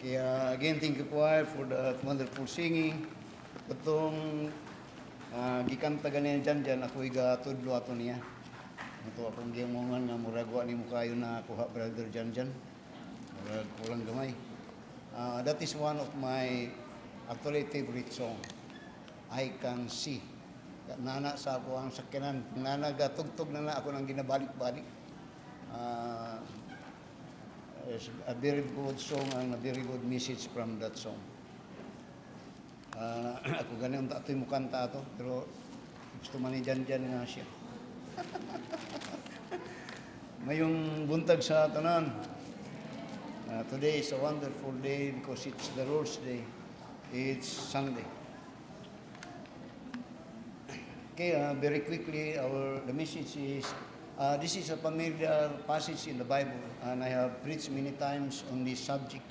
Kaya again, thank you choir for that wonderful singing. Katong gikanta ganyan dyan, ako igatudlo ato niya. Ito akong giyamungan nga muragwa ni mo kayo na kuha brother dyan. Murag kulang gamay. That is one of my actually favorite song. I Can See. Nana sa ako ang sakyanan. Nana gatugtog na ako nang ginabalik-balik. A very good song and a very good message from that song. Ako ganun ito yung mukanta ito, pero gusto man ni Jan nga siya. Mayong buntag sa tanan. Today is a wonderful day because it's the Lord's Day. It's Sunday. Okay, very quickly, the message is, this is a familiar passage in the Bible, and I have preached many times on this subject.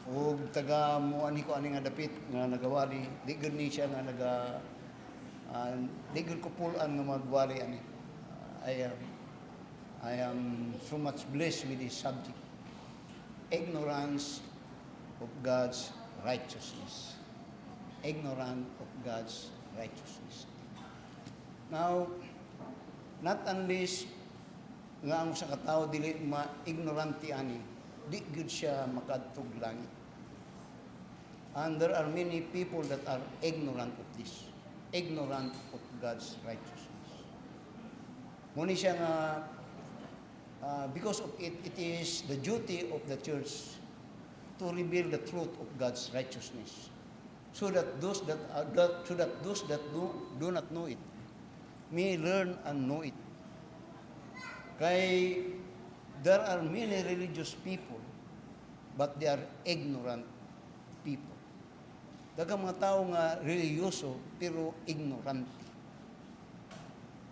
O taga muan ko ani nga dapit nga nagawali, di gud ni siya nga di gud ko pulan nga magwali ani. I am so much blessed with this subject. Ignorance of God's righteousness. Ignorant of God's righteousness. Now, not unless nga ang sa katao dili ma-ignorante ani, di gud siya makadtog langit. And there are many people that are ignorant of this. Ignorant of God's righteousness. Muni siya nga, because of it, it is the duty of the church to reveal the truth of God's righteousness, so that those that do not know it may learn and know it. Kay there are many religious people, but they are ignorant people. Daghang mga tao nga reliyoso pero ignorante.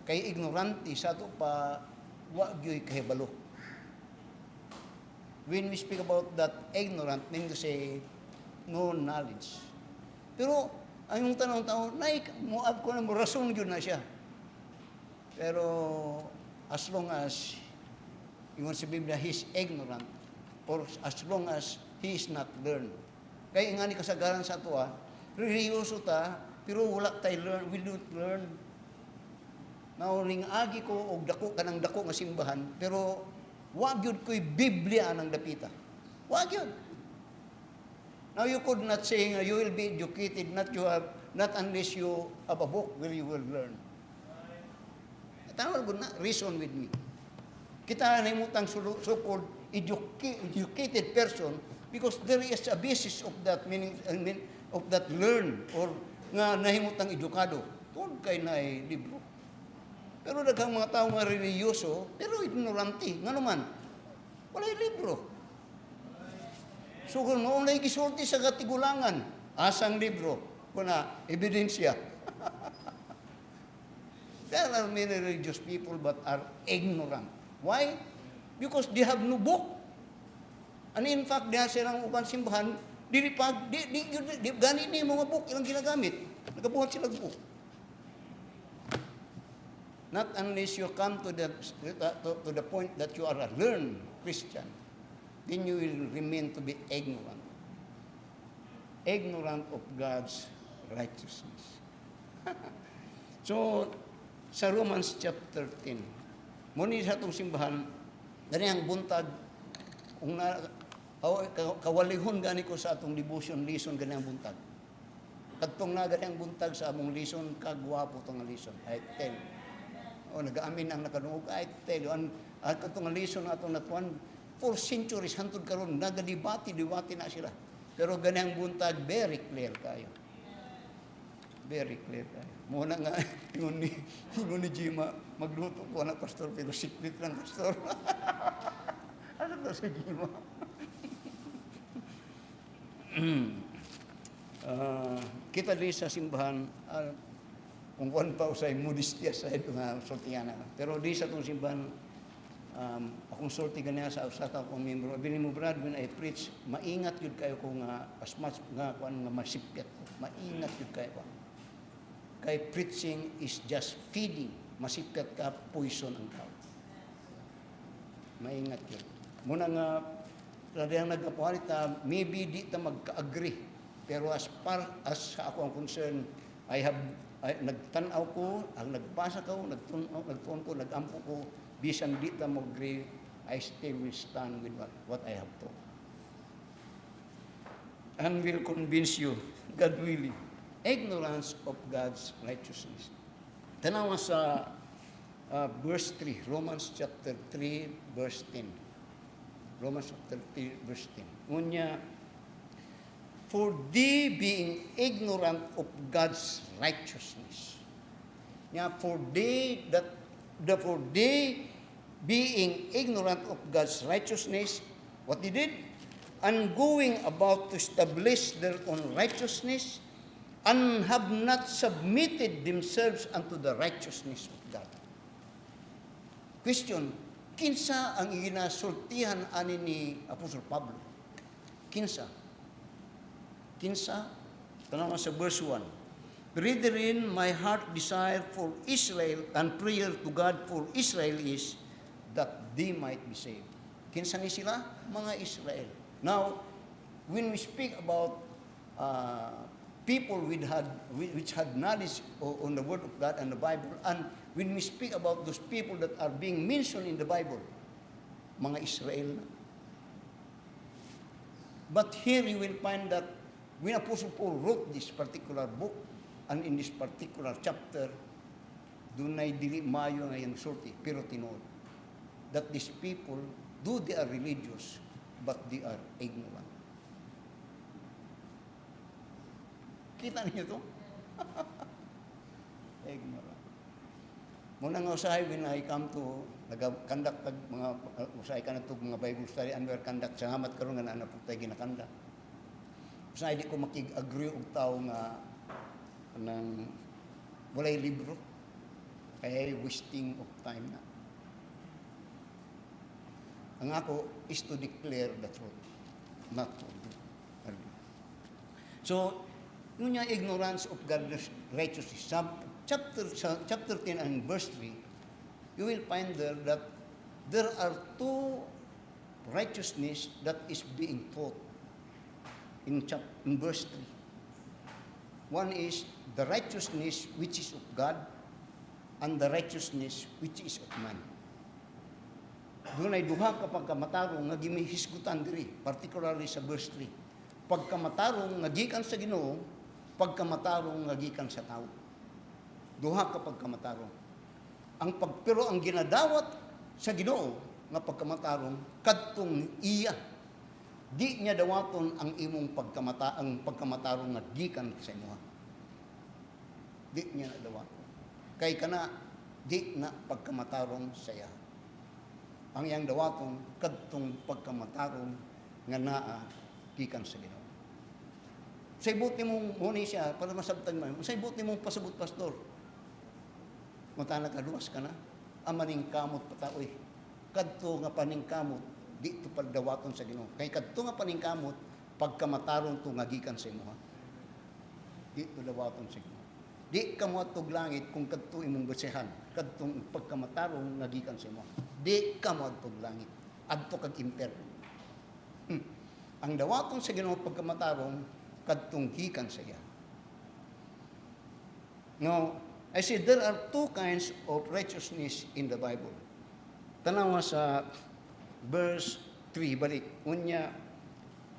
Kay ignorante sa ato pa wa gyud kahibalo. When we speak about that ignorant, mean to say no knowledge. Pero ang yung tanong tao, muab ko na mo rason gyud na siya. Pero as long as ingon sa Biblia, he's ignorant, or as long as he is not learned. Kaya nga ni kasagaran sa ato, reliyoso ta, pero wala tayo learn, we don't learn. Now, ring agi ko, o dako, kanang dako nga simbahan, pero wag yun ko'y Biblia ng dapita. Wag yun. Now, you could not say you will be educated, not unless you have a book where you will learn. Tanong na, reason with me. Kita na imutang so-called educated person because there is a basis of that meaning of that learn or nga nahimutang edukado. Tungod kay na libro. Pero daghang mga tao nga reliyoso, pero ignorante. Nga naman, walay libro. So kung noon na gisulti sa katigulangan, asang libro, kuna ebidensya. There are many religious people but are ignorant. Why? Because they have no book. And in fact, diha silang uban simbahan, gani ni mga book ilang ginagamit. Nagabuhat sila book. Not unless you come to the point that you are a learned Christian, then you will remain to be ignorant. Ignorant of God's righteousness. So, sa Romans chapter 10, muni sa itong simbahan, ganyan buntag, kung kawalihon gani ko sa atong devotion lison, ganyan buntag. Kadtong na ganyan buntag sa among lison, kagwapo itong lison. I tell you. O nag-aamin ang nakadungog, I tell you, at itong lison na itong natuan, 4 centuries, hantod karon nagadibati na sila. Pero ganyan buntag, very clear kayo. Very clear kayo. Muna nga, ingon ni Jima, magluto ko na pastor, pero secret lang pastor. Ano to si Jima? Kita din sa simbahan, kung kuwan pa usay modestia sa ito nga sultiana. Pero di sa itong simbahan, akong sulti ganyan sa usata akong membro. Bini mo brad, when I preach, maingat yun kayo kung as much nga kuwan nga masipyat ko. Maingat yun kayo ko. Kay preaching is just feeding. Masipyat ka, poison ang tao. Maingat yun. Muna nga, Kada ang nagkapuhalita, maybe di ta magka-agree. Pero as far as sa ako ang concern, nagtanaw ko, ang nagbasa ko, nagtuon ko, nagampo ko, bisan di ta mag-agree, I still will stand with what I have taught. And will convince you, God willing, ignorance of God's righteousness. Tanawa sa verse 3, Romans chapter 3, verse 10. Romans chapter 3, verse 10. Unya, for they being ignorant of God's righteousness. For they being ignorant of God's righteousness, what they did? And going about to establish their own righteousness, and have not submitted themselves unto the righteousness of God. Question, kinsa ang ginasultihan ani ni Apostol Pablo? Kinsa? Tanawa sa verse 1. Brethren, my heart desire for Israel and prayer to God for Israel is that they might be saved. Kinsa ni sila? Mga Israel. Now, when we speak about people which had knowledge on the Word of God and the Bible, and when we speak about those people that are being mentioned in the Bible, mga Israel na. But here you will find that when Apostle Paul wrote this particular book, and in this particular chapter, dunay dili mayo nga yung sulti, pero tinuod, that these people, though they are religious, but they are ignorant. Kita niyo to? Ignorant. Muna nga usahay, when I come to, nag-conduct mga, usahay ka na ito, mga Bible study, and we're conduct, salamat karoon nga na po tayo ginakandak. Usahay, di ko makig-agree og tao nga, ng walay libro, kaya wasting of time na. Ang ako is to declare the truth, not to argue. So, yun yung ignorance of God's righteousness. Chapter 10 and verse 3, you will find there that there are two righteousness that is being taught in verse 3. One is the righteousness which is of God, and the righteousness which is of man. Doon ay duha ka pagkamatarong nga gimihisgutan diri, particularly sa verse 3. Pagkamatarong nga gikan sa Ginoo, pagkamatarong nga gikan sa tao. Duha ka pagkamatarong. Pero ang ginadawat sa Ginoo nga pagkamatarong kadtong iya, di niya dawaton ang imong pagkamatarong nga gikan sa imuha. Di niya dawaton. Kay kana di na pagkamatarong saya. Ang iyang dawaton kadtong pagkamatarong nga naa gikan sa Ginoo. Sa ibuti mong muni siya para masabtan mo. Sa ibuti mong pasabot pastor. Mutana ka luwas ka na. Amaning kamot pataoy. Kadto nga paning kamot di ito pagdawaton sa Ginoo. Kay kadto nga paningkamot, pagkamatarong to nga gikan sa imo. Di ito dawaton sa Ginoo. Di ka mo atog langit kung kadto imong basehan, kadtong pagkamatarong nga gikan sa imo. Di ka mo atog langit. Adto kag impierno. Ang dawaton sa Ginoo pagkamatarong kadtong gikan sa iya. Now, I said there are two kinds of righteousness in the Bible. Tanawa sa verse 3, balik. Unya,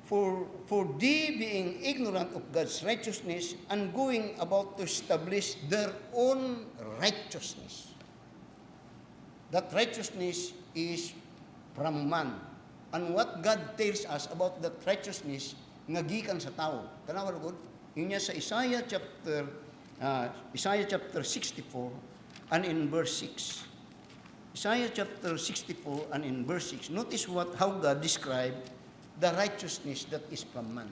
for they being ignorant of God's righteousness and going about to establish their own righteousness. That righteousness is from man. And what God tells us about that righteousness, nga gikan sa tao. Tanawa lugod, yun niya sa Isaiah chapter 64 and in verse 6. Isaiah chapter 64 and in verse 6, notice how God described the righteousness that is from man.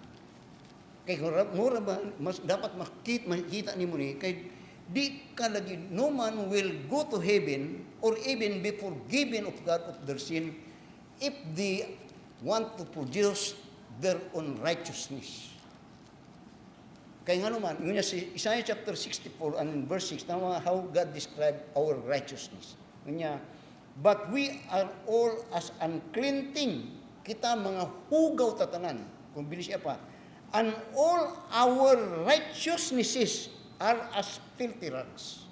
Kay mura ba, dapat makita ni mo ni, kay di ka lagi, no man will go to heaven or even be forgiven of God of their sin if they want to produce their own righteousness. Kaya nga naman, yun niya si Isaiah chapter 64 and in verse 6, tama how God described our righteousness. Yun niya, but we are all as unclean thing, kita mga hugaw tatanan, kung bilis siya pa, and all our righteousnesses are as filthy rags.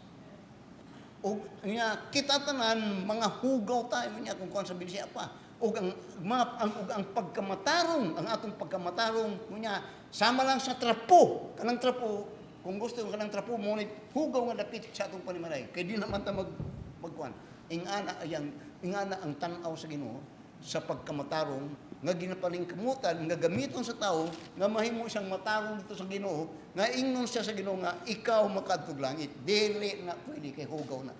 O niya, kita tanan, mga hugaw tayo niya, kung sa bilis siya pa. O ang pagkamatarong, ang atong pagkamatarong, niya, sama lang sa trapo, kanang trapo, kung gusto ka ng trapo, ngunit hugaw nga dapit sa atong panimalay. Kaya di naman ta magkuhan. Ingana ang tanaw sa Ginoo sa pagkamatarong nga ginapaling kamutan nga gamiton sa tao nga mahimo siyang matarong dito sa Ginoo nga ingnon siya sa Ginoo nga ikaw makadtog langit dili na pwede kay hugaw na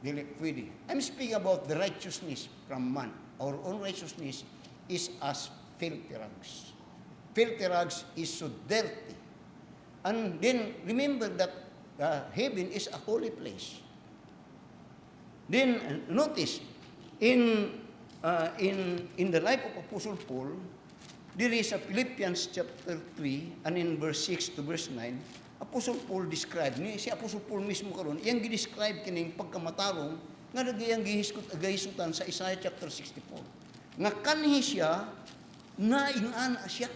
dili pwede. I'm speaking about the righteousness from man. Our own righteousness is as filthy rags. Filthy rags is so dirty. And then remember that heaven is a holy place. Then notice in the life of Apostle Paul, there is a Philippians chapter 3 and in verse 6 to verse 9, Apostle Paul described ni si Apostle Paul mismo karon, iyang gi-describe kining pagkamatarong nga nagiyang gihisutan sa Isaiah chapter 64. Nga kanhi siya na ingana siya.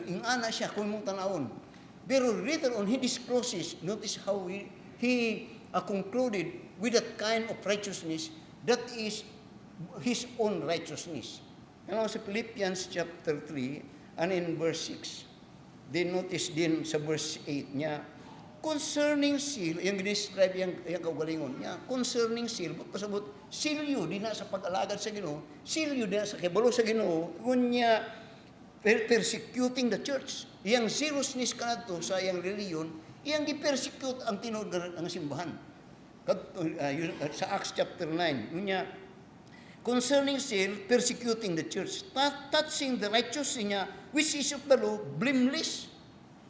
Ingana siya kung mong tanawon. Pero later on, he discloses, notice how he concluded with that kind of righteousness that is his own righteousness. And sa Philippians chapter 3 and in verse 6, then notice din sa verse 8 niya, concerning seal, yung describe yung kaugalingon niya, concerning seal, pasabot, silyo din na sa pag-alagad sa Ginoo, silyo din na sa kibalo sa Ginoo, kunya persecuting the church. Iyang seriousness kanadto sa iyang reliyon, iyang gi-persecute ang tinuod nga simbahan. Sa Acts chapter 9, niya concerning seal, persecuting the church, touching the righteous niya, which is of the law, blameless.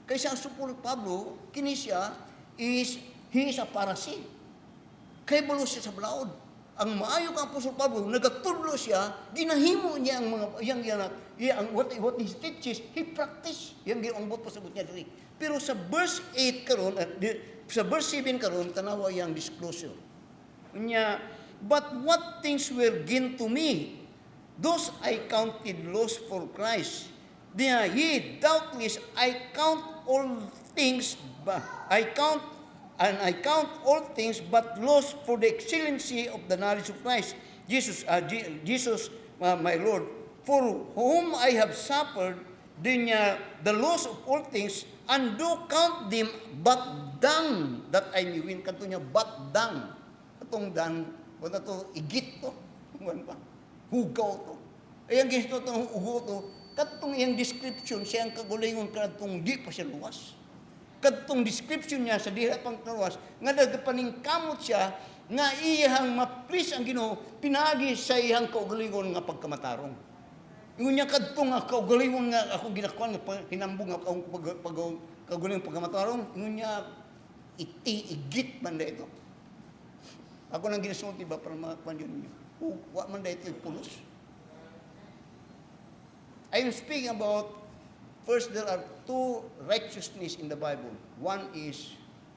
Kaysa ang supul Pablo, kini siya, he is a Pharisee. Kay balo siya sa balaod. Ang maayo kang Apostol Pablo, nagatudlo siya, ginahimo niya ang mga, what he teaches, he practice. Yang giambot pa sabot niya diri. Pero sa verse 8 karon, sa verse 7 karon, tanawa yang disclosure. Niya, but what things were gain to me, those I counted loss for Christ. Ye, doubtless, I count all things all things but loss for the excellency of the knowledge of Christ, Jesus, my Lord, for whom I have suffered the loss of all things, and do count them but dung that I may win. Kanto niya, but dung. Itong dung, wala to, igit to. Hugaw to. Ayan ginito itong hugaw to. Katong iyang description, siyang kagulingon katong di pa siya luwas. Katong description niya sa diha pang luwas, nga nagapaningkamot siya, nga iyang ma-please ang Ginoo, pinagi sa iyang kaugalingon nga pagkamatarong. Yung niya kadtong nga kaugalingon nga akong ginakuan nga hinambong nga akong kaugalingon pagkamatarong, yung niya igit man da ito. Ako nang ginasulti ba para makakuan yun niyo? Wa man da ito pulos. I am speaking about, first, there are two righteousness in the Bible. One is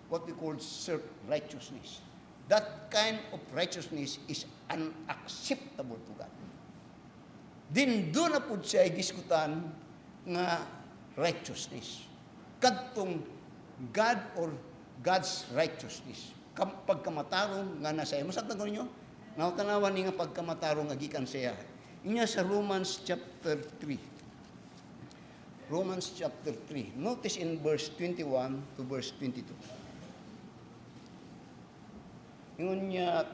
what we call self-righteousness. That kind of righteousness is unacceptable to God. Din doon na po siya giskutan nga righteousness. Kadtong God or God's righteousness. Pagkamatarong nga nasa iyo. Masat na ko ninyo? Nakatanawan niya pagkamatarong nga gikan siya. Inya sa Romans chapter 3. Romans chapter 3. Notice in verse 21 to verse 22. Ingon niya,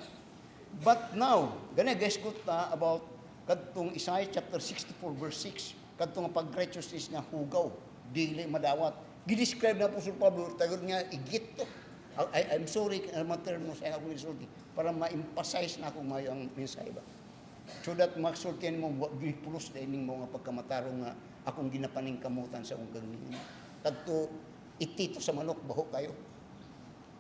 but now, gani guys ko ta about kadtong Isaiah chapter 64 verse 6, kadtong pag-righteousness nga hugaw, dili madawat. Gidescribe na Apostol Pablo, tagod niya igit to. I'm sorry, materno sa akong insulti, para ma-emphasize na akong mayo ang mensahe ba. So that maksultihan mo, gipulos na ining mga pagkamatarong nga akong ginapaning kamutan sa akong kagalingon. Tagto, itito sa manok, baho kayo.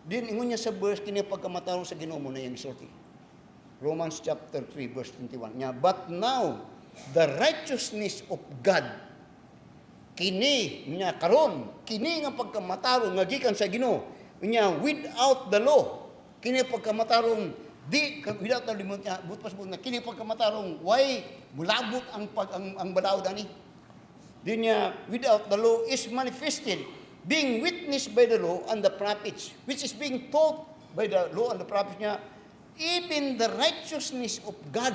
Din, ingon niya sa verse, kini pagkamatarong sa Ginoo mo na yung isulti. Romans chapter 3, verse 21. Niya, but now, the righteousness of God, kini, niya, karon, kini nga pagkamatarong, nga gikan sa Ginoo, niya, without the law, kini pagkamatarong, without the limot niya, but pasabot na, kini pagkamatarong, why mulabot ang balaod ani? Di niya, without the law is manifested, being witnessed by the law and the prophets, which is being taught by the law and the prophets niya, even the righteousness of God,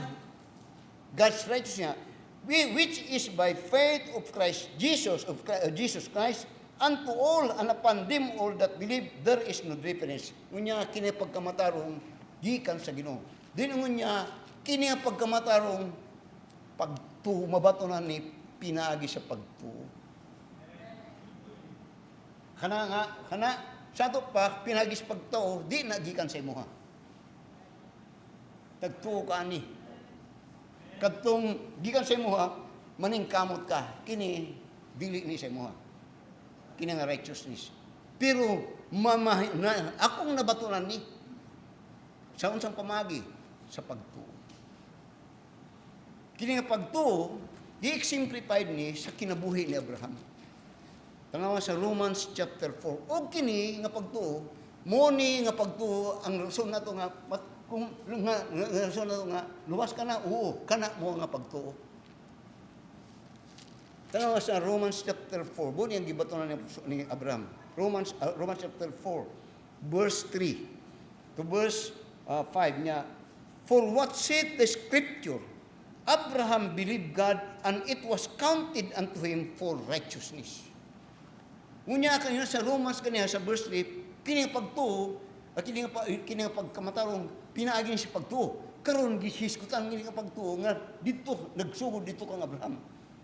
God's righteousness, which is by faith of Christ Jesus, Jesus Christ, unto all and upon them all that believe, there is no difference. Ngunya, kini pagkamatarong, gikan sa Ginoo. Dinungon niya, kini ang pagkamatarong pagtuo, mabatonan ni pinaagi sa pagtuo. Kana, sa ito pa, pinaagi sa pagtuo, di na gikan sa imuha. Tagtuo ka ani. Katong gikan sa imuha, maningkamot ka, kini, dili ni sa imuha. Kini nga righteousness. Pero, akong nabatonan ni, sa unsang pamagi, sa pagtuo. Kini nga pagtuo, i-simplified ni sa kinabuhi ni Abraham. Tanawa sa Romans chapter 4. O kini nga pagtuo, moni nga pagtuo, ang rason na ito nga, rason na ito nga, luwas ka na, oo, kana mo nga pagtuo. Tanawa sa Romans chapter 4, buwan yung gibatonan ni Abraham. Romans chapter 4, verse 3 to verse 5 niya, for what saith the scripture, Abraham believed God and it was counted unto him for righteousness. Ngunya kanina sa Romans kanina sa verse 3, kini pagtuo, at kini pagkamatarong pinaagi si pagtuo. Karon gisiskutan kini pagtuo nga dito nagsugod dito kang Abraham.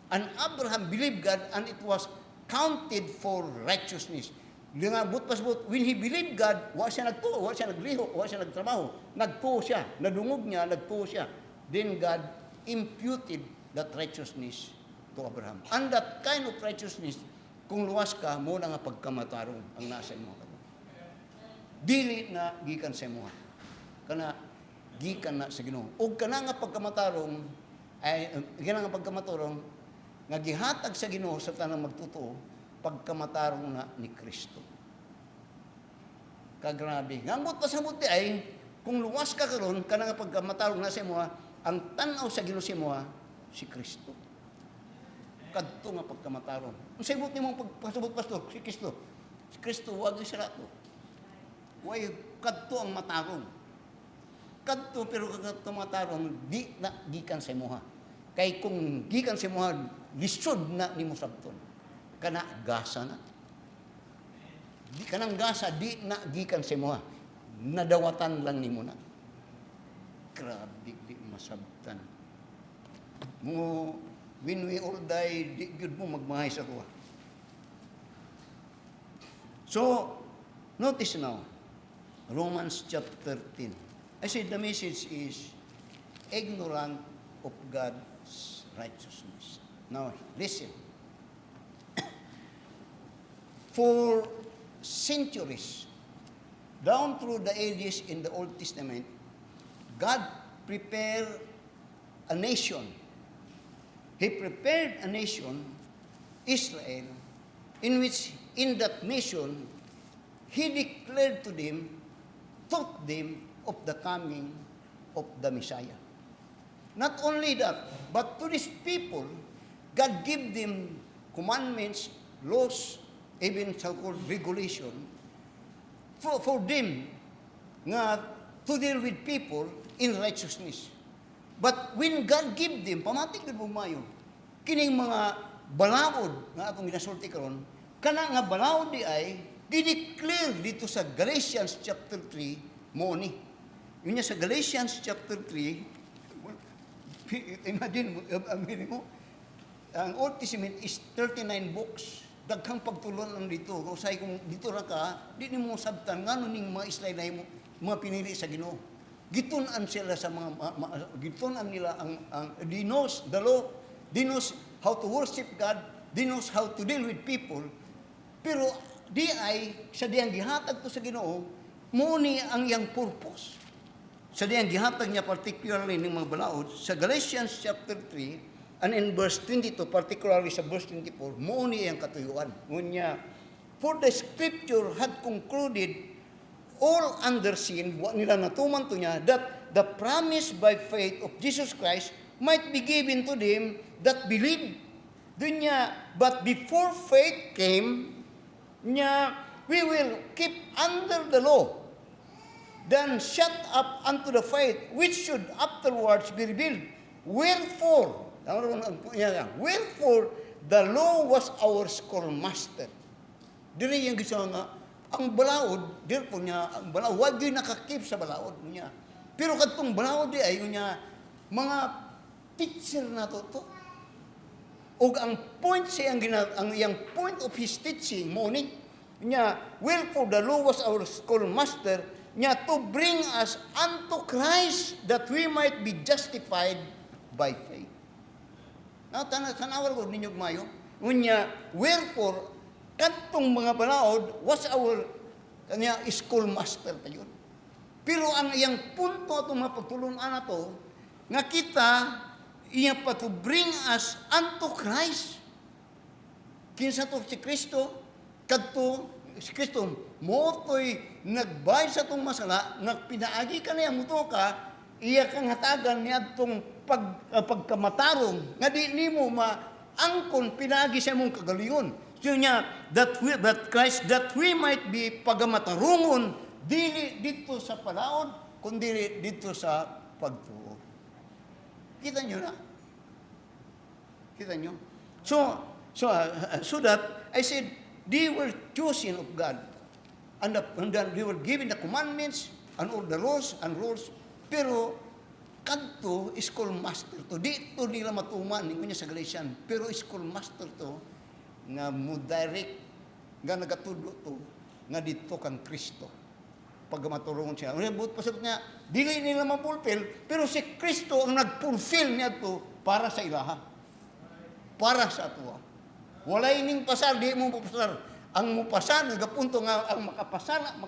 And Abraham believed God and it was counted for righteousness. Nga but when he believed God, wa siya nagtuo, wa siya nagliho, wa siya nagtrabaho. Nagtuo siya, nadungog niya, nagtuo siya. Then God imputed that righteousness to Abraham. And that kind of righteousness, kung luwas ka, mo na nga pagkamatarong ang nasa imo. Dili na gikan sa imo. Kana gikan na sa Ginoo. Ug kana nga pagkamatarong ay kana nga pagkamatarong nga gihatag sa Ginoo sa tanang magtutuo, pagkamatarong na ni Kristo. Kagrabe. Ngamot pa sa buti ay, kung luwas ka karon, kana nga pagkamatarong na sa imo, ang tanaw sa Ginoo sa imo, si Kristo. Kadto nga pagkamatarong. Ang sabot ni mong pagpasabot, pastor, si Kristo. Si Kristo, wag yung sarato. Way, kadto ang matarong. Kadto, pero kadto matarong, di na gikan sa imo. Kay kung gikan sa imo, lisod na ni mo sabton. Kana gasa na. Di kanang gasa di na gikan sa imo. Nadawatan lang nimo na. Grabe di masabtan. Mo when we all die, di gyud mo magmahay sa tuwa. So, notice now, Romans chapter 13. I said the message is ignorant of God's righteousness. Now, listen. For centuries, down through the ages in the Old Testament, God prepared a nation. He prepared a nation, Israel, in which, in that nation, He declared to them, taught them of the coming of the Messiah. Not only that, but to these people, God gave them commandments, laws, even so-called regulation, for them nga to deal with people in righteousness. But when God gave them, pamatik na bumayo, kining mga balawod nga atong ginasulti karon, kana nga balawod di ay di-declare dito sa Galatians chapter 3 mo ni. Yun sa Galatians chapter 3, imagine mo, ang Old Testament is 39 books. Daghang pagtulon lang dito. Usay kung dito ra ka, di ni mo sabtan ngano ning mga Israel na mga pinili sa Ginoo. Gitunan sila sa mga gitunan nila ang they knows the law, they knows how to worship God, they knows how to deal with people. Pero di ay sa diyang gihatag to sa Ginoo, mo ni ang yang purpose. Sa diyang gihatag niya particularly ning mga balaod sa Galatians chapter 3 and in verse 22, particularly sa verse 24, mo ni ang katuyuan. Ngunya, for the scripture had concluded all under sin, wa nila natuman to niya, that the promise by faith of Jesus Christ might be given to them that believe. Doon niya, but before faith came, niya, we will keep under the law, then shut up unto the faith, which should afterwards be revealed. Wherefore, the law was our schoolmaster. Dili yung gusto nga, ang balaod, therefore niya, ang balaod, wag yun nakakip sa balaod niya. Pero katong balaod di ay niya, mga teacher na to. O ang point siya, ang iyang point of his teaching, mo ni, niya, wherefore the law was our schoolmaster, niya, to bring us unto Christ, that we might be justified by faith. Now, tanawar ko ninyo mayo, niya, wherefore, katong mga balaod was our kanya schoolmaster pa yun. Pero ang iyang punto itong mga pagtulungan na to, nga kita, iya pa to bring us unto Christ. Kinsa to si Kristo, kadto si Kristo, mo to'y nagbayad sa itong masala, nagpinaagi ka na yung muto ka, iya kang hatagan niya itong pagkamatarong, nga di ni mo maangkon, pinaagi sa mong kagalingon. So niya, that Christ, that we might be pagamatarungon, dili dito sa palaod, kundi dito sa pagtuo. Kita nyo na? Kita nyo? So that, I said, they were chosen of God. And then they were given the commandments and all the laws and rules. Pero, kadto, schoolmaster to. Dito nila matuman, hindi niya sa Galatian. Pero schoolmaster to, nga mo direct, nga nagatulo to, nga dito kang Kristo. Pag maturungan siya. But pasok niya, dili nila mapulfill, pero si Kristo ang nagpulfill niya to para sa ilaha. Para sa atua. Walay ning pasar, di mo pasar. Ang mo pasar, nagapunto nga, ang makapasar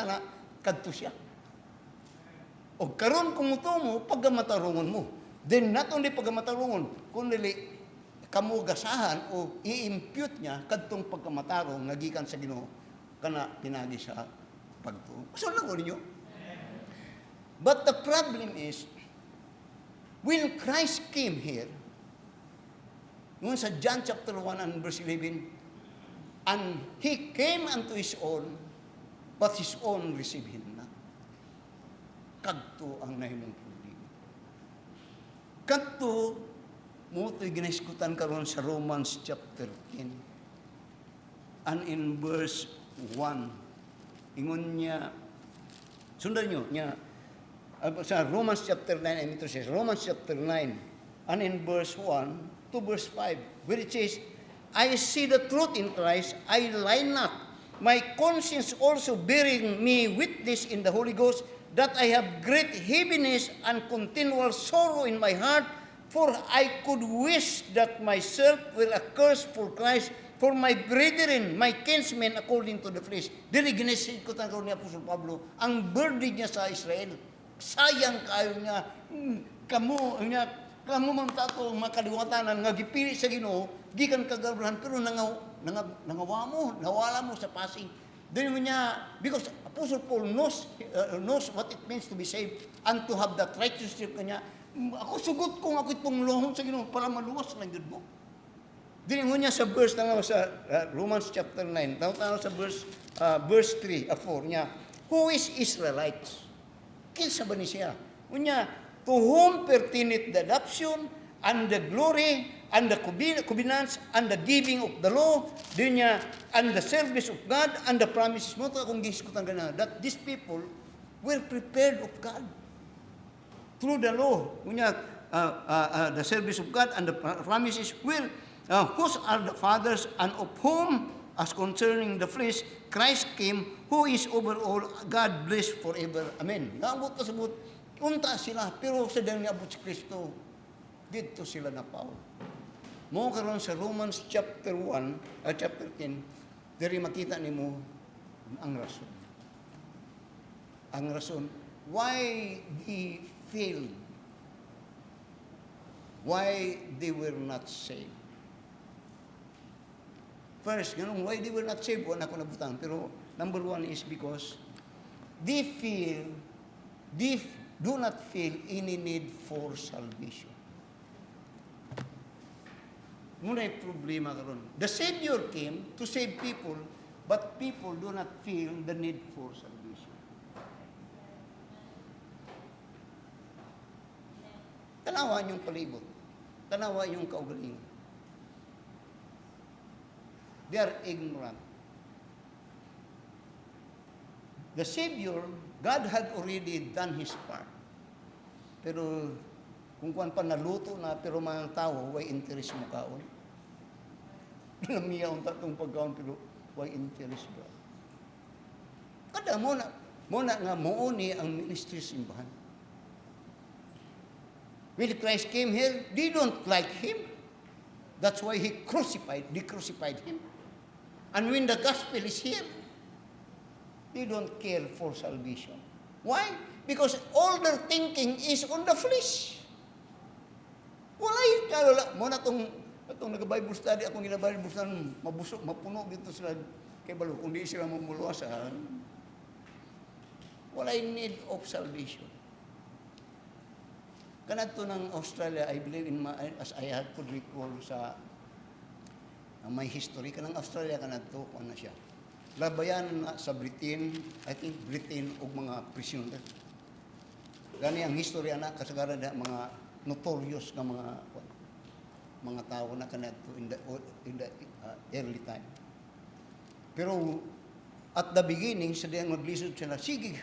nga, kadto siya. O karon kumuto mo, pagamatarungon mo. Then not only pagamatarungon, kundi kamugasahan o i-impute niya kadtong pagkamatarong nagikan sa Ginoo kana pinagi sa pagtuo. So lang ninyo. But the problem is when Christ came here, nung sa John chapter 1 and verse 11, and he came unto his own, but his own received him not. Kadto ang nahimong problema. Kadto mo ito'y ginaiskutan karon sa Romans chapter 10. And in verse 1, ingon niya, sundan nyo, niya, sa Romans chapter 9, and ito says, Romans chapter 9, and in verse 1 to verse 5, where it says, I see the truth in Christ, I lie not. My conscience also bearing me witness in the Holy Ghost, that I have great heaviness and continual sorrow in my heart, for I could wish that myself were accursed for Christ, for my brethren, my kinsmen, according to the flesh. Dili ginisid ko tanong ni Apostol Pablo, ang burden niya sa Israel. Sayang kayo niya, kamu man tato makaliwatanan, nga gipili sa Ginoo, gikan kagabrahan, pero nawala mo sa passing. Dili mo niya, because Apostle Paul knows what it means to be saved, and to have that righteousness kanya. Ako sugot kung ako itong lohon sa Ginoo para maluwas lang yun mo. Diningon niya sa verse na sa Romans chapter 9, tawag sa verse 3, 4 niya, who is Israelites? Kinsa ba ni siya? Unya, to whom pertaineth the adoption and the glory and the covenants and the giving of the law, din niya, and the service of God and the promises mo. Ito akong gisikutan ka na, that these people were prepared of God. Through the law, the service of God and the promises will, whose are the fathers, and of whom, as concerning the flesh, Christ came, who is over all, God blessed forever. Amen. Naabot na sabot, unta sila, pero sa dang niabot si Kristo, dito sila napaw. Mo karon sa Romans chapter 1, chapter 10, diri makita nimo ang rason. Ang rason, why they failed, why they were not saved. First, why they were not saved, wala ko nabutang. Pero number one is because they do not feel any need for salvation. Muna yung problema karon. The Savior came to save people, but people do not feel the need for salvation. Tanawa yung palibot. Tanawa yung kaugalingon. They are ignorant. The Savior, God had already done His part. Pero kung kuwan pa naluto na, pero mga tao, way interest mo kaon. Namiyaw ang tatong pagkaon, pero way interest ba? Kada muna nga muuni ang ministry simbahan. When Christ came here, they don't like Him. That's why they crucified Him. And when the gospel is here, they don't care for salvation. Why? Because all their thinking is on the flesh. Wala muna itong nag-Bible study, akong gina-Bible study, mabusok, mapuno dito sila kay Balo. Kung di sila mamuluwasan, wala need of salvation. Kanadto ng Australia, I believe as I had could recall sa my history, kanang Australia kanadto, kung ano siya. Labayan na sa Britain, I think Britain o mga prisoner. Gani ang history na kasagaran na mga notorious na mga tao na kanadto in the early time. Pero at the beginning, sa diyang maglisod sila, sige,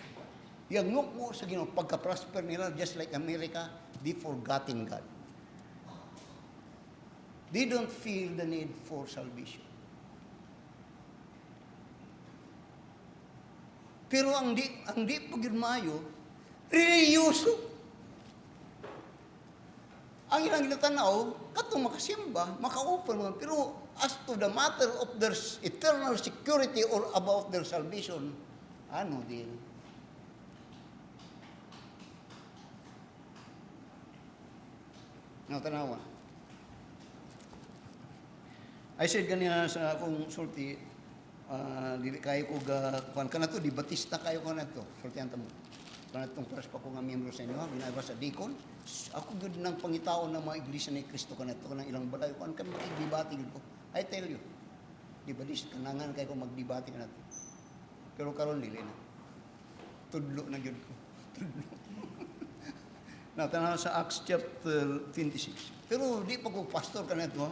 yung mo sa Ginoo, pagka-prosper nila, just like America, they forgotten God. They don't feel the need for salvation. Pero ang di pagirmayo, reliyoso. Ang ilang ginatanaw, katong makasimba, maka-open mo, pero as to the matter of their eternal security or about their salvation, ano din? Tanawa. I said ganina sa akong sulti, dili kayo ko kuan kanato di batista kayo kanato. Sultihan ta mo. Kanatong paras pa ko nga miyembro sa inyo, ginaba sa deacon. Ako gud nang pangitaon ng mga iglesia ni Kristo kanato kanang ilang balay kuan kami magdibati gid ko. I tell you. Di ba dis kanangan kay ko magdibati kanato. Pero karon dili na. Tudlo na gyud ko. Tudlo. Natanaw sa Acts chapter 26. Pero di pa ko pastor kanito,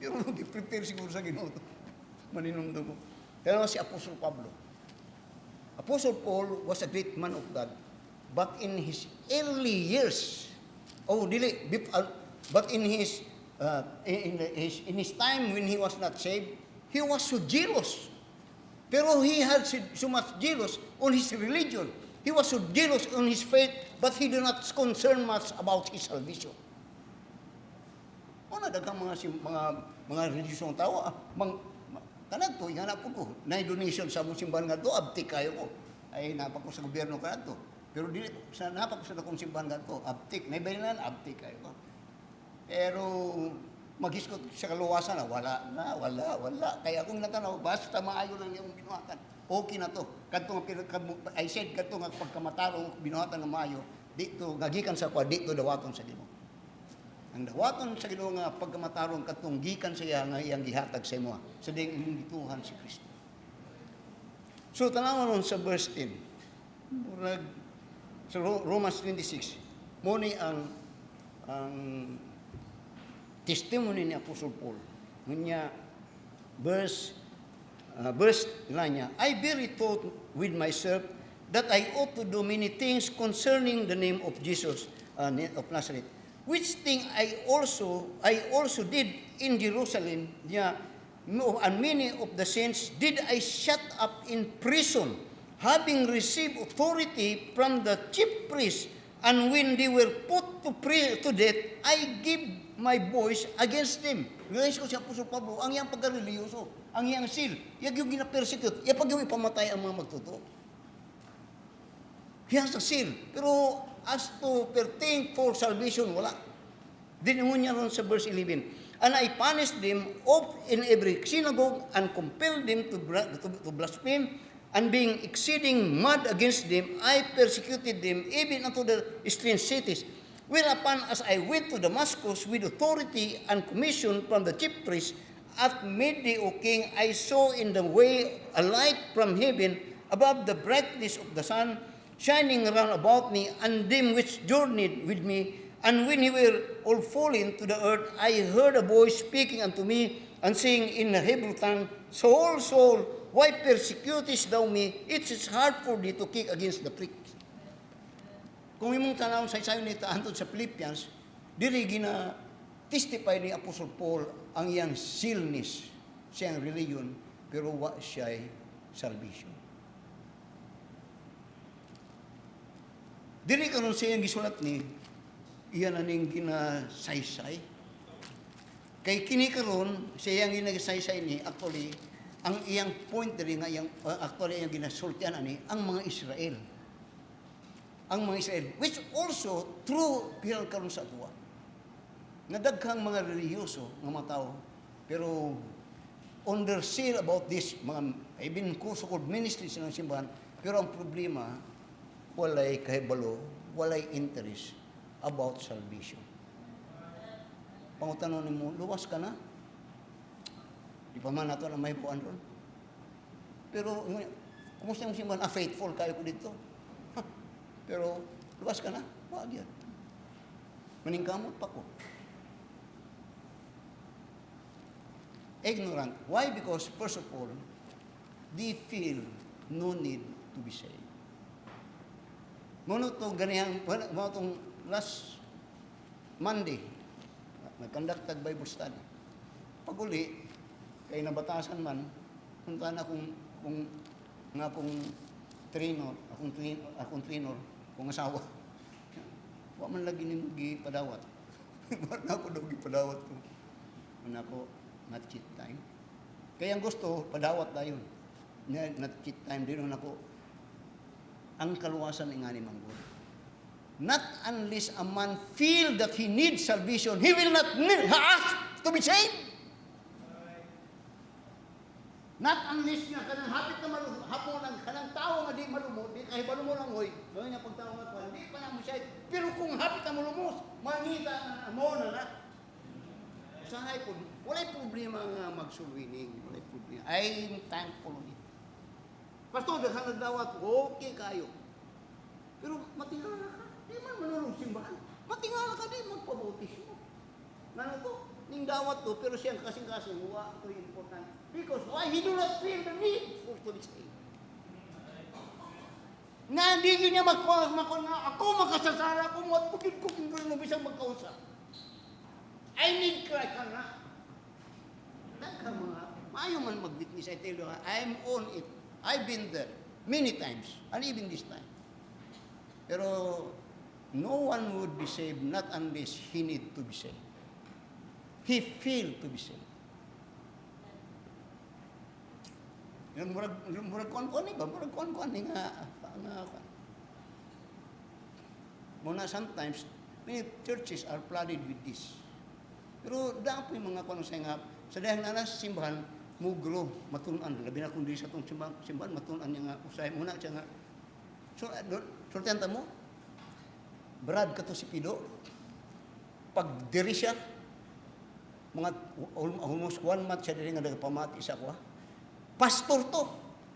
pero di-prepare siguro sa Ginoo. Maninumdum ko. Pero si Apostle Pablo. Apostle Paul was a great man of God. But in his early years, but in his time when he was not saved, he was so jealous. Pero he had so much jealous on his religion. He was so jealous on his faith, but he did not concern much about his salvation. Una daghang mga religisyong tao, kanadto ingana po ko, na donation sa mong simbahan ngadto, abtik kayo ko. Ay napa ko sa gobyerno kanadto. Pero dili sa napa ko sa dakong simbahan ngadto, abtik, nay bayanan abtik kayo ko. Pero maghiskot sa kaluwasan na wala. Kaya akong natanaw, basta maayo lang yung binuhatan. Okay na to. Kadto nga I said kadto nga pagkamatarong binuhatan nga maayo, dito gagikan sa kwa dito dawaton sa Ginoo. Ang dawaton sa Ginoo nga pagkamatarong kadtong gikan sa iya nga iyang gihatag sa imo sa ding imong gituhan si Kristo. So tanawon sa verse 10. Murag sa Romans 26. Mo ni ang testimony ni Apostle Paul. Ngunya verse niya, I very thought with myself that I ought to do many things concerning the name of Jesus of Nazareth, which thing I also did in Jerusalem, and many of the saints did I shut up in prison, having received authority from the chief priests, and when they were put to death, I gave my voice against them. Guys ko si Apostol Pablo, ang iyang pagka-religyoso, ang iyang seal, yung gina-persecute, yung pag yung ipamatay ang mga magtuto. He has a seal. Pero as to pertain for salvation, wala. Diningon niya ron sa verse 11. And I punished them in every synagogue and compelled them to blaspheme And being exceeding mad against them, I persecuted them even unto the strange cities. Whereupon, as I went to Damascus with authority and commission from the chief priest, at midday, O king, I saw in the way a light from heaven above the brightness of the sun, shining round about me, and them which journeyed with me. And when we were all fallen to the earth, I heard a voice speaking unto me, and saying in the Hebrew tongue, Saul, Saul, why persecutest thou me? It is hard for thee to kick against the pricks. Kung imong tanawon sa isayon nito antod sa Philippians, diri gina testify ni Apostle Paul ang iyang zealness, siyang religion, pero wa siya'y salvation. Diri karon sa iyang gisulat ni, iyan na ning ginasaysay. Kay kini karon sa iyang ginasaysay ni, actually, ang iyang point diri nga iyang actually iyang ginasultian ani ang mga Israel. Ang mga Israel, which also true bilang karon sa atua. Nga daghang mga relihiyoso nga mga tao, pero on their seal about this, mga even so-called ministries ng simbahan, pero ang problema, walay kahibalo, walay interest about salvation. Pangutanon ni mo, luwas ka na? Di pa man nato na may puan ron. Pero, kumusta yung simbahan? Faithful kayo ko dito. Pero, luwas ka na? Wag yan. Maningkamot pa ko. Ignorant. Why? Because, first of all, they feel no need to be saved. Muna itong ganyan, muna itong last Monday, nag-conducted Bible study. Pag-uli, kay nabatasan man, punta na akong trainer, kung asawa. Wa man lagi ni gipadawat. Wa na ako daw gipadawat ko. Ano ako, not cheat time. Kaya ang gusto, padawat tayo. Not cheat time, din ako. Ang kaluwasan ng ani manggod. Not unless a man feel that he needs salvation, he will not ask to be saved. Not unless nga kanang hapit na hapon ang kanang tao nga di malumot, di kahibalo mo lang, oy, gawin niya pagtao nga pa, hindi pa na mo siya. Pero kung hapit na malumos, mangita mo na. Usahay po, walay problema nga magsulwining, walay problema. I'm thankful with it. Pastor, daghang nagdawat, okay kayo. Pero matingala ka, di man manulong simbahan. Matingala ka, di magpabautismo. Nano to? Ning dawat to, pero siyang kasing-kasing, huwa ito important. Because why? He do not feel the need for to be saved. Na hindi niya ako makasasara, ako matpukid ko kung gano'n bisang magkausap. I need Christ ka na. Nagka mga, maayo man mag-witness, I tell you, I'm on it. I've been there many times, and even this time. Pero no one would be saved not unless he need to be saved. He feel to be saved. Yung murag kuan-kuan ni ba? Murag kuan-kuan ni nga muna sometimes many churches are flooded with this. Pero dapat yung mga kuan sa nga sa dahil na simbahan mugro matunan labi na kundi sa tong simbahan matunan niya nga usay muna siya nga so tenta mo Brad kato si Pido pag diri siya mga almost 1 month siya diri nga nagpamati sa ko. Pastor to.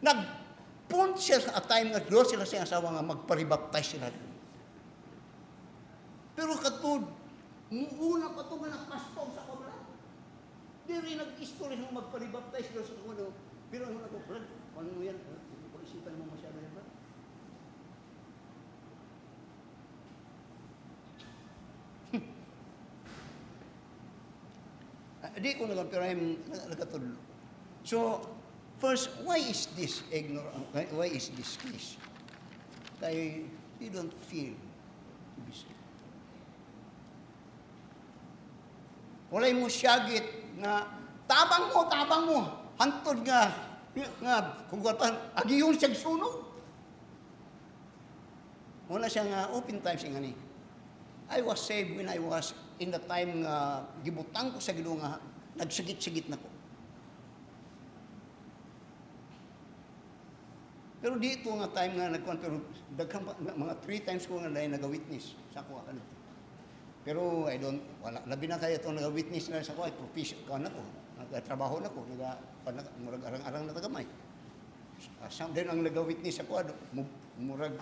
Nag-punt siya sa time nga doon sila sa asawa nga magparibaptize sila. Pero katod, una pa ito nga nagpastor sa kabla. Di rin nag-history ng magparibaptize sila sa kabla. Pero ano ako, Brad, ano mo yan? Pag-isipan mo masyado yan, Brad. Di ko nalang, pero I'm nagkatulog. So, first, why is this ignorant? Why is this case? They don't feel to be saved. Walay mo siyagit na tabang mo, hantod nga, kung katan, agiyon siyang sunog. Muna siya nga, open times nga ni. I was saved when I was in the time nga gibutang ko sa Ginoo nga nagsigit-sigit na ko. Pero dito nga time nga nagkuhan, pero mga 3 times ko nga na nag-witness sa ako. Pero I don't, wala, labi na kaya itong nag-witness na sa ako, ay profession, kawan ako, nagtrabaho na ko, murag arang-arang na tagamay. Then ang nag-witness ako, murag,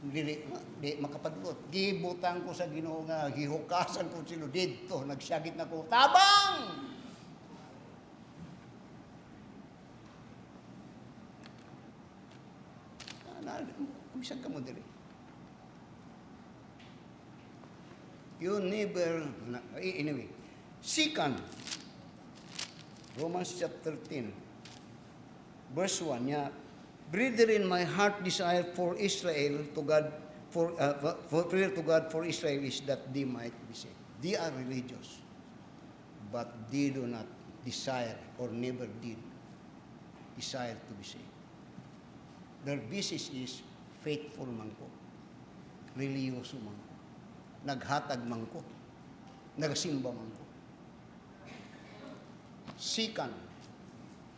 di makapadulot. Gibutang ko sa Ginoo nga, gihukasan ko silo dito, nagsagit na ko, tabang! Bisag ka mo diri. You never, anyway. Second, Romans chapter 10, verse 1 niya, Brethren, my heart desire for Israel to God, for prayer to God for Israel is that they might be saved. They are religious, but they do not desire or never did desire to be saved. Their basis is faithful man ko, reliyoso man ko, naghatag man ko, nagsimba man ko. Second,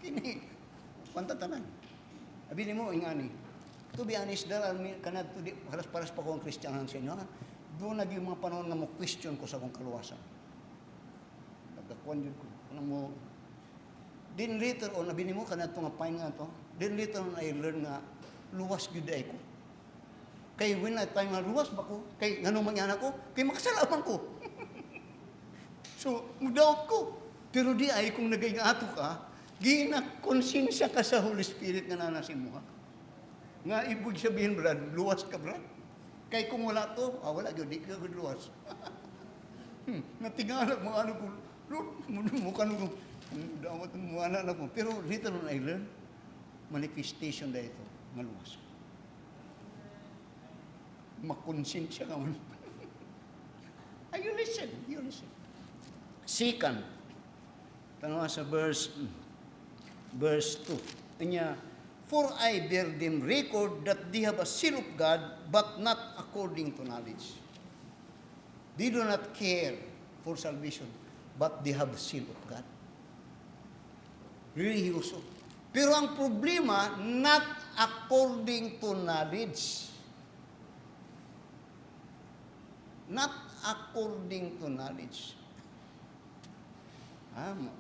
kini, pantatanan. Abi ni mo, ingani, to be honest, kanad to di, paras pa ko ang Kristyanan sa inyo, doon naging mga panahon na mo question ko sa akong kaluwasan. Nagkakuan yun ko. Ano mo, then later on, abi ni mo, kanad to nga pain nga to, then later on, I learn nga, luwas gyud ay ko. Kay when na time nga luwas ba ko, kay ngano mangyana ko, kay makasalaman ko. So, mudawat ko. Pero di ay kung nagay-ato ka, ginakonsensya ka sa Holy Spirit nga nanasin mo ha. Nga ibig sabihin, brad, luwas ka, brad. Kay kung wala to, wala gyud, di ka gyud luwas. Natingala mo ano ko, Lord, mukha ko, dawat mo ana na ko. Pero later on I learn, manifestation da ito, nga luwas. Makonsensya ka man. You listen, you listen. Second, tanawa sa verse 2. Anya, for I bear them record that they have a seal of God, but not according to knowledge. They do not care for salvation, but they have a seal of God. Reliyoso. Pero ang problema, not according to knowledge. Not according to knowledge.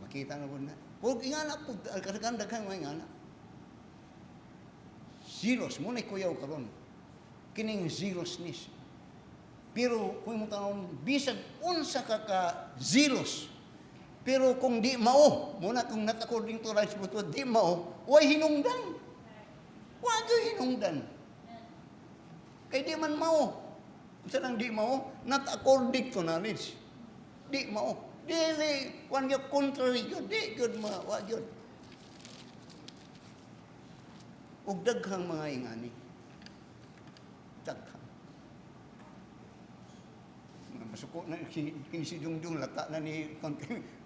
Makita na po na. Huwag ingana po, kasagandaghan mo ingana. Zealous, muna kuyaw karon. Kining zealousness. Pero kung mo tanong, bisag unsa ka zealous. Pero kung di mao, muna kung not according to rights, but di mao, way hinungdan. Wag hinungdan. Kay di man mao. Unsa nang di mao? Not according to knowledge. Di mao. Dili, kung yung contrary yun, di good wag yun. Ug daghang mga ingani. Daghang. Masuko na, kini si Dungdung, lata na ni,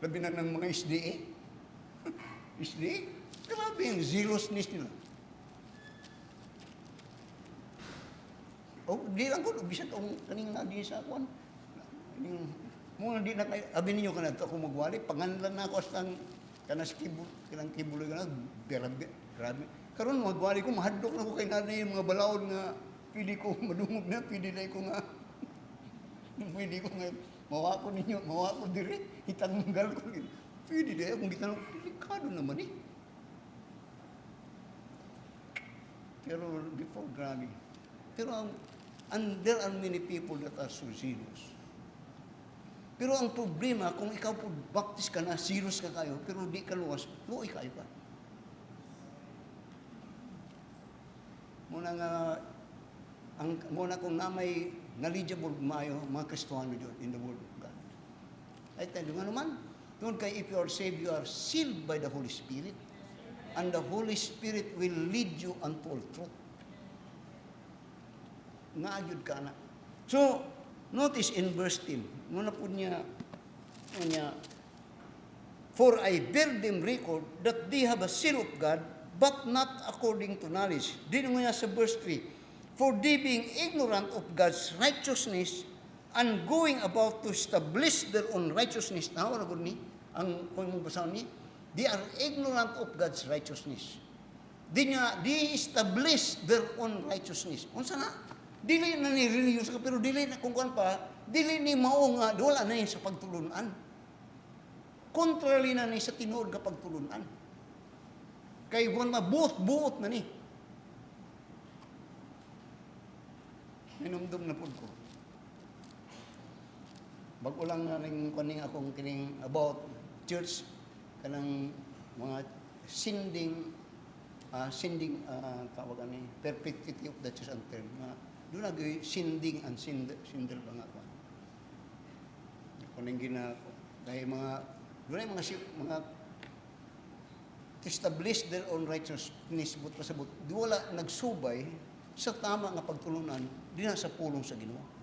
labi na ng mga SDA. SDA? Grabe yung zealousness nila. Di lang ko, bisag akong kaning nadi sa akuan. Muna di na kayo, abi ninyo ka na ito ako magwali, panganlan na ako sa kanas kanang kibuloy ka na, grabe. Karon magwali ko, mahadlok na ko kay nanay yung mga balaod nga, pili ko madungog na, pili na ko nga, pili ko nga, mawa ko ninyo, mawa ko dire, itanggal ko, pili na akong gitanong, delikado naman eh. Pero before, grabe. Pero and there are many people that are so zealous. Pero ang problema, kung ikaw po baptist ka na, serious ka kayo, pero di ka luwas, luoy kayo pa. Muna kung na may knowledgeable mayo, mga Kristohano dyan in the Word of God. I tell you, nga naman, doon kay if you are saved, you are sealed by the Holy Spirit, and the Holy Spirit will lead you unto all truth. Ngaayod ka na. So, notice in verse 10, muna po niya, for I bear them record that they have a seal of God, but not according to knowledge. Dito nga sa verse 3, for they being ignorant of God's righteousness and going about to establish their own righteousness. Now, ano ni? Ang kung mong basahin ni, they are ignorant of God's righteousness. Di establish their own righteousness. Unsa na? Dili na ni religious ka, pero dili na kung kuan pa, dili ni mao nga wala na yun sa pagtulunan. Contrary na ni sa tinuod nga pagtulunan. Kay kuan buot na ni. Minumdum na pud ko. Bago lang na ning kuning akong kining about church kanang mga sinding tawag ani perpetuity of the church and term na doon nag sinding and sindel ba nga ko. Kuning gina kay mga doon ay mga to establish their own righteousness but pasabot di wala nagsubay sa tama nga pagtulunan dinha sa pulong sa Ginoo.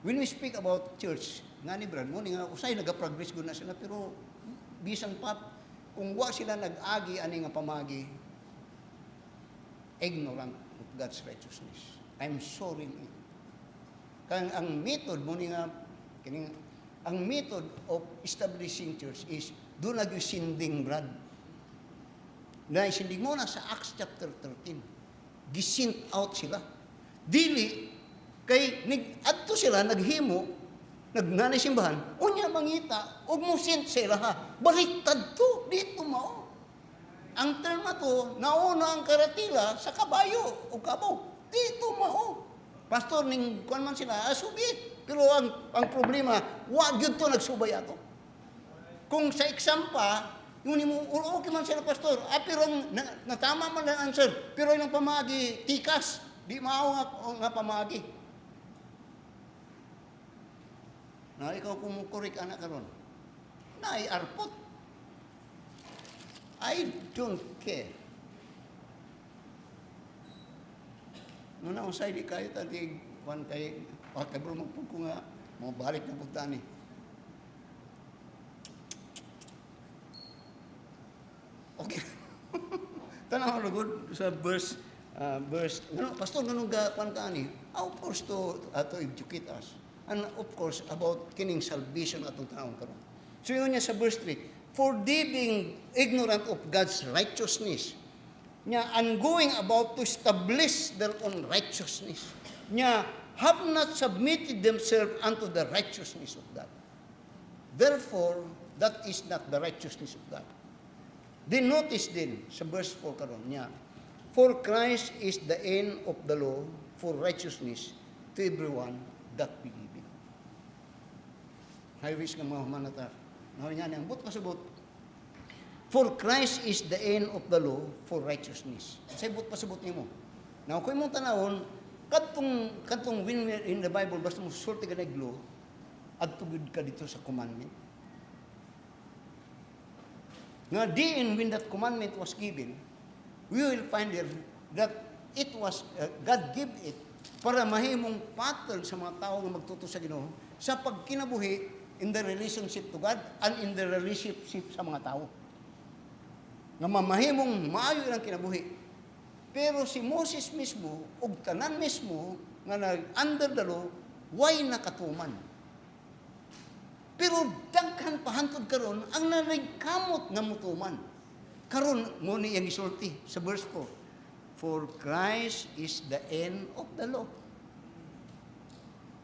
When we speak about church, nga ni Brad mo, nga usay nag-progress gud na sila, pero bisan pa, kung wa sila nag-agi, ani nga pamagi, ignorant of God's righteousness. I'm sorry it. Kaya ang method mo nga, ang method of establishing church is, doon nag-sinding, Brad. Sinding mo na sa Acts chapter 13. Gisint out sila. Dili, kay adto sila naghimo nagnanay simbahan unya mangita og mo sent sila ha baliktad to dito mao ang terma to nauna ang karatila sa kabayo o kabaw dito mao pastor ning kuan man sila asubit pero ang problema wa gyud to nagsubay ato kung sa exam pa yun mo okay man sila pastor pero natama man ang answer pero ilang pamagi tikas di mao nga pamagi. Na ikaw kumukurik anak karon. Na arpot. I don't care. Nuna usay di kayo tadi wan kay bro magpug ko nga mo balik na pugta ni. Okay. Tanaw na good sa verse pastor ganun ga kwan ka ni. Of course to educate us. And of course, about kining salvation atong tanawon karon. So yun niya sa verse 3, for they being ignorant of God's righteousness, niya, and going about to establish their own righteousness, niya, have not submitted themselves unto the righteousness of God. Therefore, that is not the righteousness of God. Then notice din, sa verse 4 karon niya, for Christ is the end of the law for righteousness to everyone that believe. I wish nga mga humanatar. Nga ang but pasabot. For Christ is the end of the law for righteousness. Sa but pasabot nimo. Now, kung mong tanawon, kadtong when in the Bible, basta mo sulti ka naglaw, at tugod ka dito sa commandment. Nga diin when that commandment was given, we will find there that it was, God gave it para mahimong pattern sa mga tao nga magtuto sa Ginoo sa pagkinabuhi in the relationship to God and in the relationship sa mga tao. Nga mamahimong maayo ang kinabuhi. Pero si Moses mismo, ug tanan mismo, nga under the law, why nakatuman? Pero daghan pahantod karon ang nanagkamot nga mutuman. Karon mo ni ang isulti sa verse 4. For Christ is the end of the law.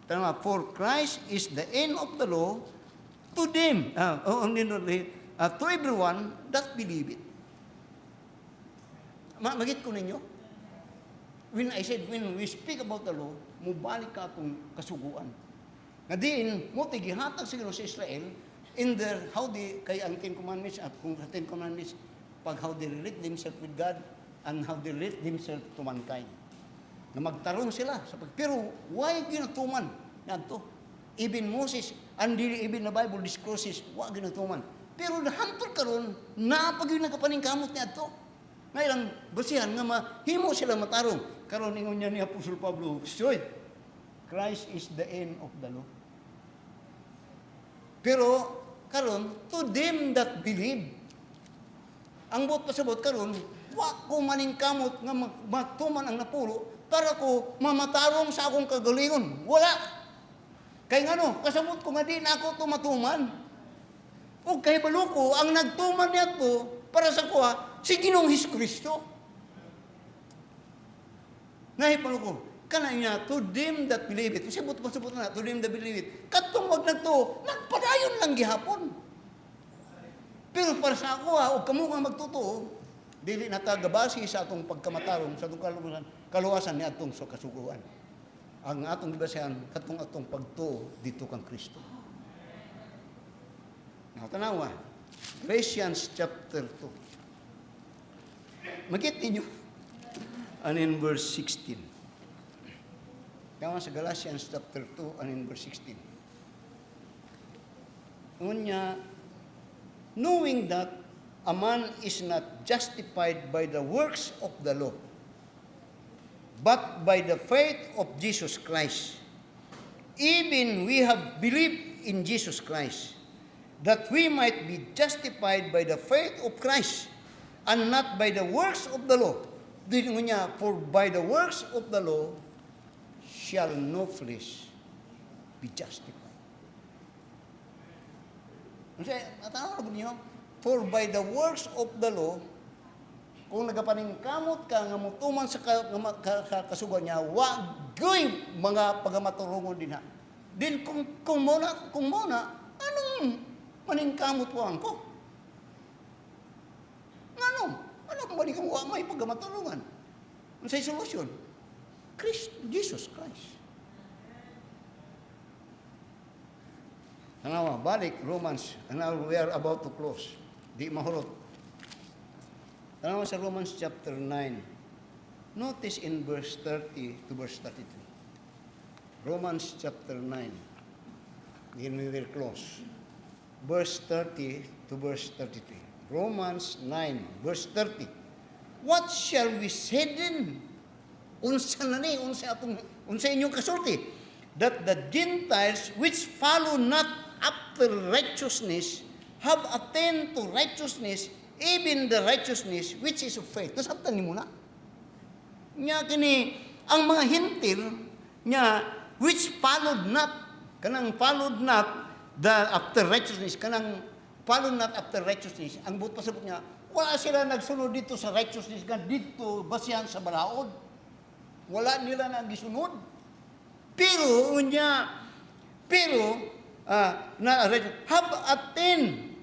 Tama, for Christ is the end of the law to them, to everyone that believe it. Magit ko ninyo? When I said, when we speak about the law, mubalik ka akong kasuguan. Na din, mo tigihatag siguro sa Israel, in their, how they, kaya ang Ten Commandments, at kung sa Ten Commandments, pag how they relate themselves with God, and how they relate themselves to mankind. Na magtarong sila. Pero why ginatuman? Yan to. Even Moses, and even the Bible discourses, why ginatuman? Pero nahantol karon na pag yung nagkapaningkamot niya to. Ngayon, basihan nga mahimo sila matarong. Karon ingon niya ni Apostol Pablo, "Soy, Christ is the end of the law." Pero karon to them that believe. Ang buot pasabot karon, wa ko maningkamot nga matuman ang napulo para ko mamatarong sa akong kagalingon. Wala. Kay ngano, kasabot ko nga di na ako tumatuman. O kay baluko, ang nagtuman niya to, para sa kuha, si Ginoong Hesukristo. Nahipalo ko, kananya, to them that believe it. Kasi buto na, to them that believe it. Katong wag na to, nagpadayon lang gihapon. Pero para sa ako, huwag kamo nga magtotoo, dili na tagabasi sa atong pagkamatarong, sa atong kaluwasan ni atong kasuguan. Ang atong gibasehan, katong atong pagtuo dito kang Kristo. Tanawa, Galatians chapter 2. Magit ninyo. And in verse 16. Kaya sa Galatians chapter 2 and in verse 16. Unya, knowing that a man is not justified by the works of the law, but by the faith of Jesus Christ. Even we have believed in Jesus Christ, that we might be justified by the faith of Christ, and not by the works of the law. Dito niya, for by the works of the law shall no flesh be justified. Kasi, tanaw na niyo, for by the works of the law, kung nagapaningkamot ka nga mutuman sa kasugan niya, wagoy mga pagamaturungon din ha. Din kung muna, anong maningkamot po ko? Anong maningkamot? Wa may pagamaturungan. Ano sa'y solusyon? Jesus Christ. Tanawa, balik, Romans. And now we are about to close. Di mahurot. Tanawa sa Romans chapter 9. Notice in verse 30 to verse 33. Romans chapter 9. Then we will close. Verse 30 to verse 33. Romans 9, verse 30. What shall we say then? Unsa na ni? Unsa inyong kasulti? That the Gentiles which follow not after righteousness have attained to righteousness, even the righteousness which is of faith. Nasabtan ni muna. Nya kini ang mga hintil nya which followed not the after righteousness, kanang followed not after righteousness. Ang buot pasabot niya, wala sila nagsunod dito sa righteousness nga dito basihan sa balaod. Wala nila na gisunod. Pero have attained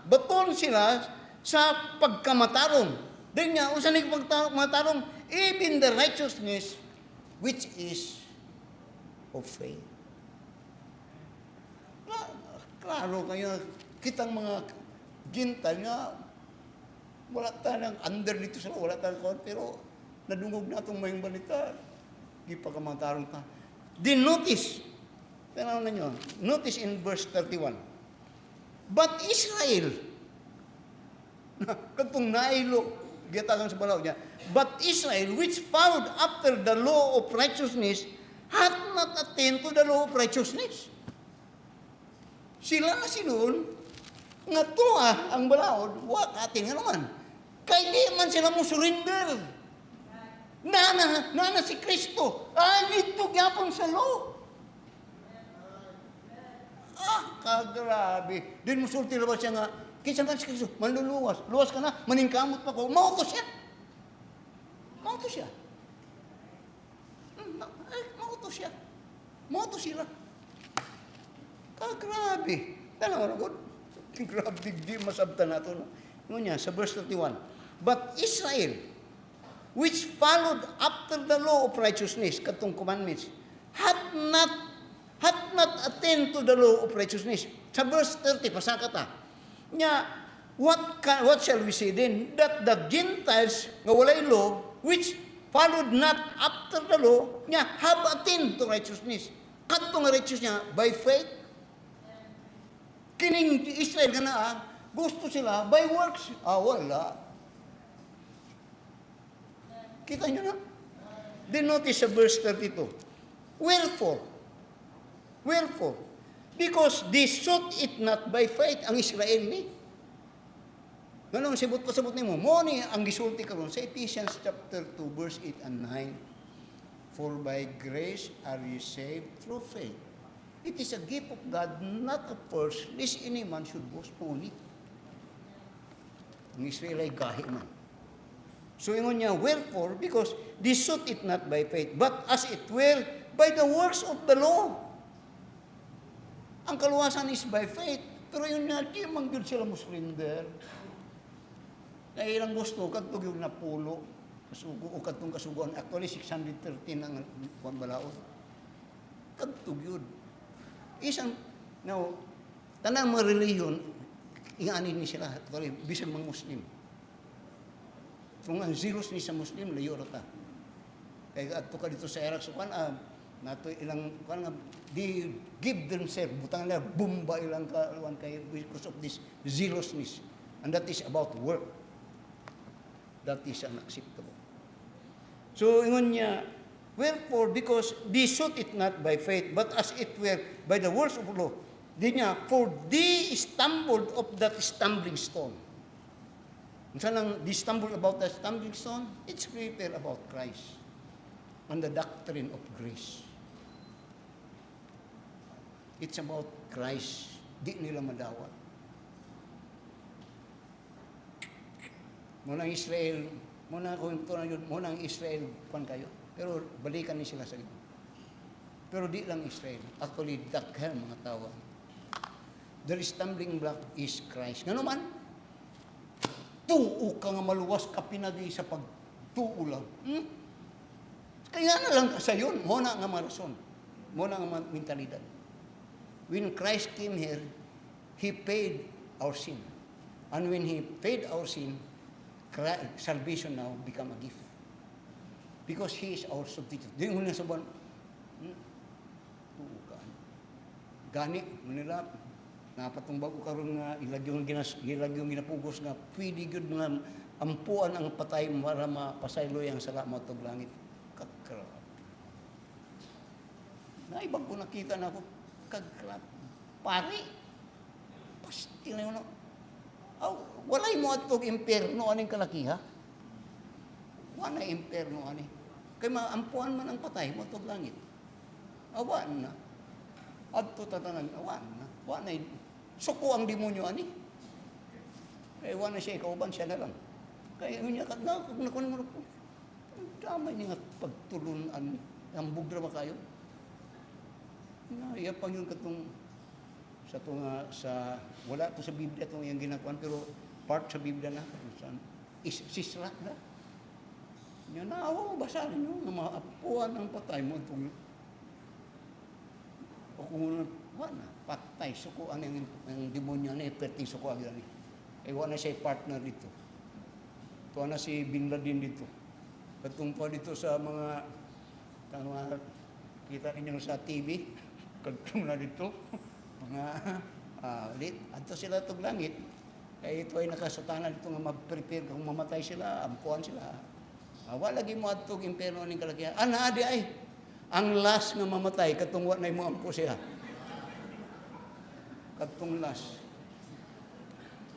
baton sila sa pagkamatarong. Dahil nga, usan ni pagkamatarong, even the righteousness which is of faith. Klaro kayo, kitang mga Gentile nga, wala tayong under dito sila, wala tayong pero nadungog na itong mayong balita. Di pagkamatarong ka. Then notice, tanaw na nyo, notice in verse 31. But Israel, katong nailo, giyatagan sa balaw niya, but Israel, which followed after the law of righteousness, hath not attained to the law of righteousness. Sila na sinon, nga tuwa ang balaod, wak atin nga naman. Kaya di man sila mo surrender. Nana si Kristo. Dito gyapon sa law. Kagrabe. Din mo sulti labas siya nga, kisang kan si Kristo, manluluwas. Luwas ka na, maningkamot pa ko. Mauto siya. Mauto sila. Kagrabe. Tanaw na ko. Grabe, di masabtan na ito. Ngunya, sa verse 31. But Israel, which followed after the law of righteousness, katong commandments, hath not attained to the law of righteousness. Sa verse 30, pasaka ta. Nya, what shall we say then? That the Gentiles, nga walay law, which followed not after the law, nya, have attained to righteousness. Katong righteousness niya, by faith. Kining Israel ka na, gusto sila, by works. Wala. Kita nyo na? Then notice sa verse 32. Wherefore? Because they sought it not by faith, ang Israel ni. Ganun, pasabot ni mo. Mo ni ang gisulti karon sa Ephesians chapter 2, verse 8 and 9. For by grace are you saved through faith. It is a gift of God, not of works, lest any man should boast only. Ang Israel ay gahi man. So ingon niya, wherefore, because they sought it not by faith, but as it were, by the works of the law. Ang kaluwasan is by faith. Pero yun nga, di man yun sila muslinder. Na ilang gusto, kadtog yung napulo, kasugo, o kadtong kasugoan. Actually, 613 ang Juan Balaod. Kadtog yun. Isang, now, tanang mga reliyon, ingaanin ni sila, actually, bisan mga Muslim. Kung ang zeros ni sa Muslim, layo rata. Kaya ato ka dito sa Iraq, so nato ilang, they give themselves, butang nila, bumba ilang kaluan kayo because of this zealousness. And that is about work. That is unacceptable. So, ingon niya, wherefore, because they sought it not by faith, but as it were by the words of law. Di niya, for they stumbled of that stumbling stone. Kung saan they stumbled about the stumbling stone, it's greater about Christ and the doctrine of grace. It's about Christ. Di nila madawat. Munang Israel, munang Israel, kwan kayo. Pero balikan ni sila sa ito. Pero di lang Israel. Actually, dakhan mga tao. The stumbling block is Christ. Nga naman, tuo ka nga maluwas ka pinagi sa pagtuo lang. Kaya na lang sa yun, muna nga marason. Muna nga mentalidad. When Christ came here, He paid our sin. And when He paid our sin, salvation now become a gift. Because He is our substitute. Di mo na sabihin, tuo ka. Gani, manila, napatong bago karon nga ilag yung ginapugos nga pwede gyud nga ampuan ang patay para mapasayloy ang salamat og langit. Kakrap. Naibag ko nakita na ako kakrap. Pari. Pasti na yun. Walay mo atog impierno aning kalakiha. Wala impierno ani. Kay maampuan man ang patay mo og langit. Awan na. Adto tatanan awan na. Wala suko ang demonyo ani. Kaya wala siya kauban siya na lang. Kaya yun niya nakon mo po. Damay niya pagtulunan ang bugra ba kayo. Iya pang yun katong sa tunga sa wala to sa Biblia tong yang ginakuan pero part sa Biblia na is sisra na. Nya na basa niyo nga maapuan ang patay mo tong o kung wala patay suko ang demonyo na perting suko agad ni. Wala siya partner dito. Tuwa na si Bin Laden dito. Katong pa dito sa mga kita ninyo sa TV, katong na dito, mga adto sila tog langit. Kaya ito ay nakasutanan dito nga mag-prepare kung mamatay sila, ampuan sila. Wala lagi mo adtog impierno ning kalakihan. Ana adi ay ang last nga mamatay katong wa nay mo ampo siya. Katong last.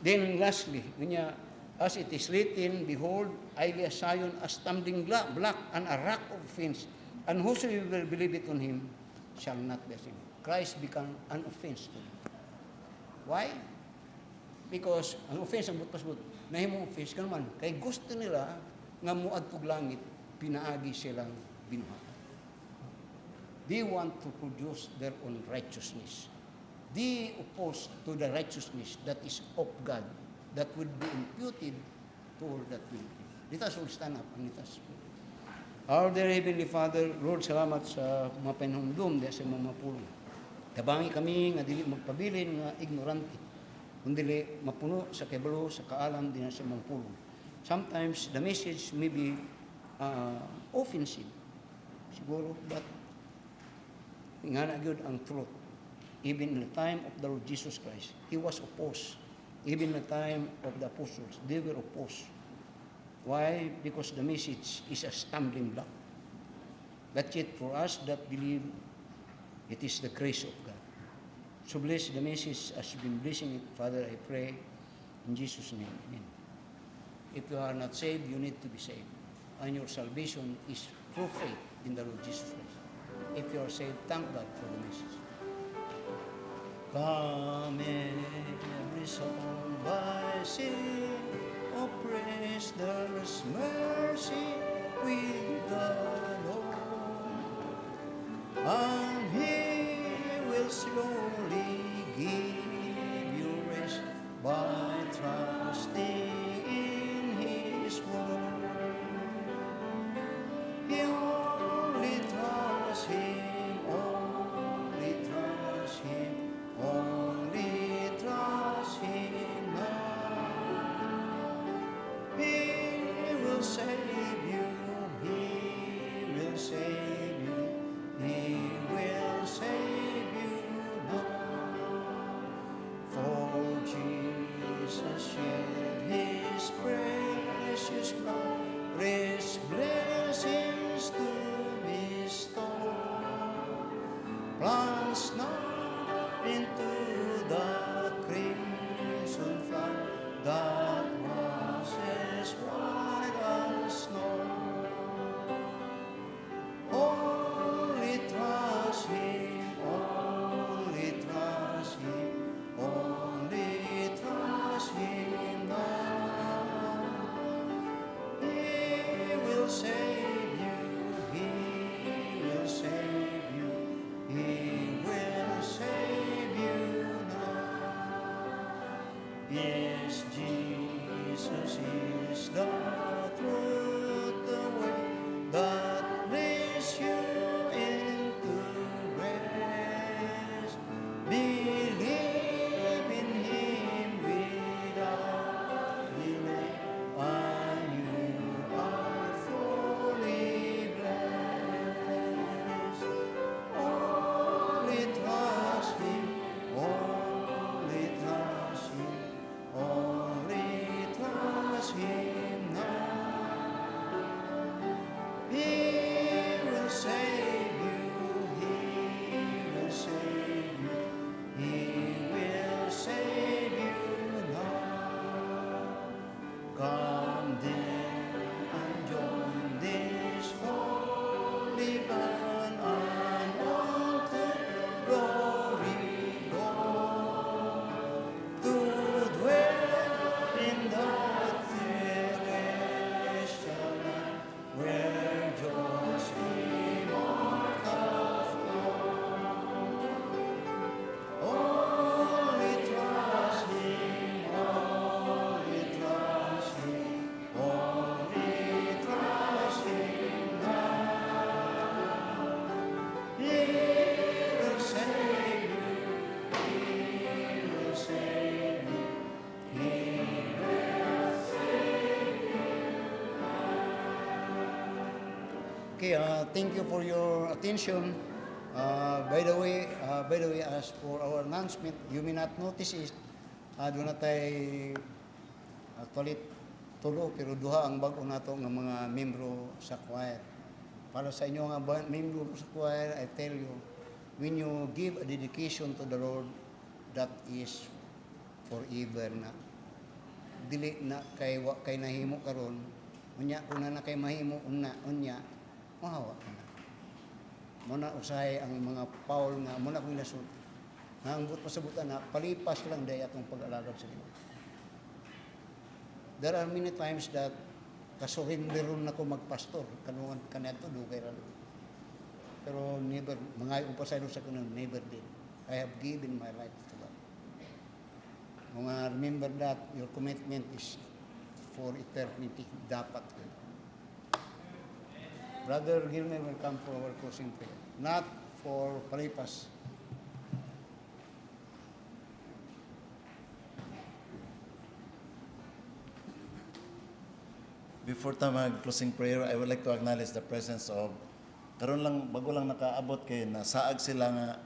Then lastly, niya, as it is written, behold, I lay Zion a stumbling block and a rock of offense, and whosoever believeth on Him shall not be ashamed. Christ become an offense to them. Why? Because ang offense ang butpas-but, nahimong offense ka naman, kay gusto nila nga muadtog langit, pinaagi silang binuhatan. They want to produce their own righteousness. They oppose to the righteousness that is of God, that would be imputed to all that will believe. Let us all stand up and let us pray. Our dear Heavenly Father, Lord, salamat sa mga panahundom sa mga mapulong. Tabangi kami nga dili magpabilin nga ignorante, kundi mapuno sa kabalo, sa kaalam din sa mga pulong. Sometimes the message may be offensive, siguro, but nga na gyud ang truth. Even in the time of the Lord Jesus Christ, He was opposed. Even in the time of the apostles, they were opposed. Why? Because the message is a stumbling block. But yet for us that believe, it is the grace of God. So bless the message as you've been blessing it, Father, I pray in Jesus' name. Amen. If you are not saved, you need to be saved. And your salvation is through faith in the Lord Jesus Christ. If you are saved, thank God for the message. Come every song by sing oppressed, there's mercy with the Lord, and He will slowly give you rest by trusting in His word. You only trust Him, only trust Him, only trust Him now. He will save you, He will save you, He will save you now. For Jesus shed His precious blood, rich blessings to bestow. Plunge now into the crimson flood that washes white as snow. Only trust Him, only trust Him, only trust Him now. He will save you, He will save you, He will save you now. Yes, Jesus is the truth, the way that leads you into rest. Believe in Him without delay, and you are fully blessed. Only trust Him, only trust Him, only trust Him now. He will save you, He will save you, He will save you now. Come then and join this holy band and on to glory go, to dwell in that celestial land where joys immortal flow. Only trust Him, only trust Him, only trust Him now. He will save you, He will save you, He will save you. Okay, thank you for your attention. By the way, as for our announcement, you may not notice it. Doon na tayo actually tulo pero duha ang bago nato nga mga membro sa choir. Para sa inyo nga membro sa choir, I tell you, when you give a dedication to the Lord, that is forever na. Dili na kay wa kay nahimo karon. Unya kung na kay mahimo unya, mahawa ka na. Muna usahay ang mga Paul nga muna kong nasud. Nga ang pasabutan na palipas lang day atong pag-alagad sa Ginoo. There are many times that kasurrenderon na ko magpastor kanungan kanadto dugay ra. Pero never mga upasaylo sa kuno never did. I have given my life to God. Mga remember that your commitment is for eternity dapat. Brother Gilmer will come for our closing prayer. Not for palipas. Before tayo mag-closing prayer, I would like to acknowledge the presence of karon lang, bago lang nakaabot kay nasaag sila nga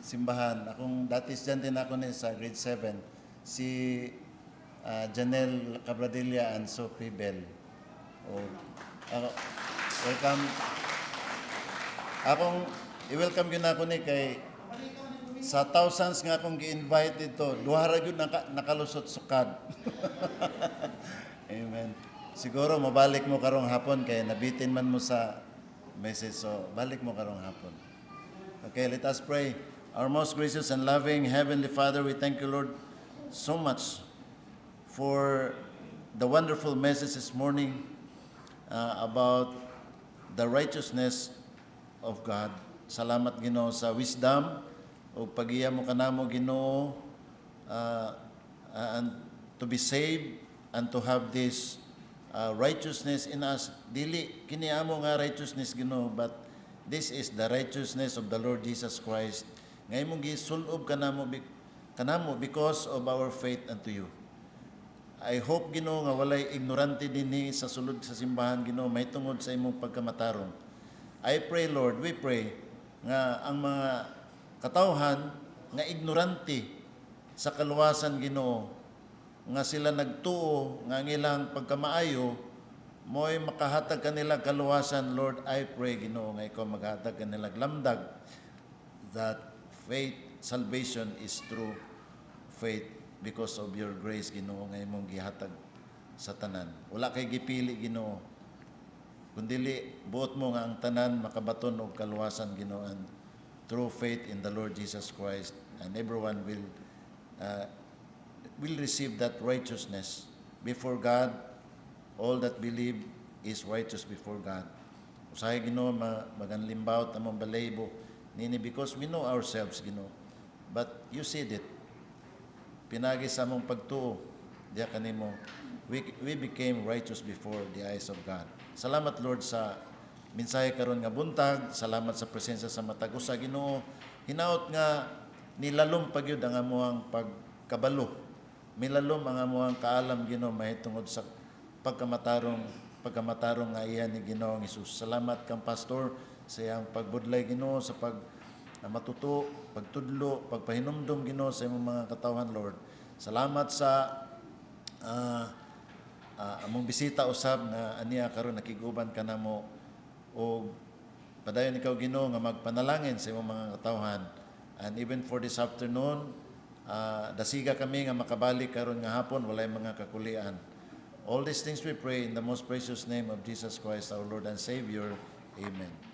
simbahan. Akong dati estudyante na ako ni sa grade 7, si Janelle Cabradilla and Sophie Bell. Welcome. Akong i-welcome yun ako ni kay sa thousands nga akong gi-invite dito, duha ra gyud nakalusot sukad. Amen. Siguro mabalik mo karong hapon kay nabitin man mo sa message, so balik mo karong hapon. Okay, let us pray. Our most gracious and loving Heavenly Father, we thank you, Lord, so much for the wonderful message this morning about the righteousness of God. Salamat Ginoo sa wisdom o pag-iya mo kanamo Ginoo and to be saved and to have this righteousness in us. Dili kini amo nga righteousness Ginoo, but this is the righteousness of the Lord Jesus Christ. Ngay mong gisulob kanamo because of our faith unto you. I hope Ginoo nga walay ignorante dinhi sa sulod sa simbahan Ginoo mahitungod sa imong pagkamatarong. I pray Lord, we pray nga ang mga katawhan nga ignorante sa kaluwasan Ginoo nga sila nagtuo nga ang ilang pagkamaayo mo'y makahatag kanila kaluwasan. Lord, I pray Ginoo nga ikaw maghatag kanila lamdag that faith, salvation is through faith because of your grace Ginoo nga imong gihatag sa tanan. Wala kay gipili Ginoo, kundili buot mo nga ang tanan makabaton og kaluwasan Ginoo, and through faith in the Lord Jesus Christ, and everyone will receive that righteousness before God. All that believe is righteous before God. Usahay Ginoo maganlimbaw ta mong balaybo nini, because we know ourselves Ginoo, but you said it. Pinagi sa mong pagtuo, diya kanimo, we became righteous before the eyes of God. Salamat Lord sa mensahe karon nga buntag. Salamat sa presensya sa matag usa Ginoo. Hinaot nga nilalom pagyud ang amuang pagkabalo. Milalom ang amuang kaalam Ginoo mahitungod sa pagkamatarong nga iya ni Ginoong Hesus. Salamat kang pastor sa iyang pagbudlay Ginoo, sa matuto, pagtudlo, pagpahinumdum Ginoo sa imong mga katawhan Lord. Salamat sa among bisita usab nga aniya karon nakiguban kanamo, o padayon ikaw Ginoo nga magpanalangin sa imong mga katawhan. And even for this afternoon, dasiga kami nga makabalik karon nga hapon walay mga kakulian. All these things we pray in the most precious name of Jesus Christ our Lord and Savior. Amen.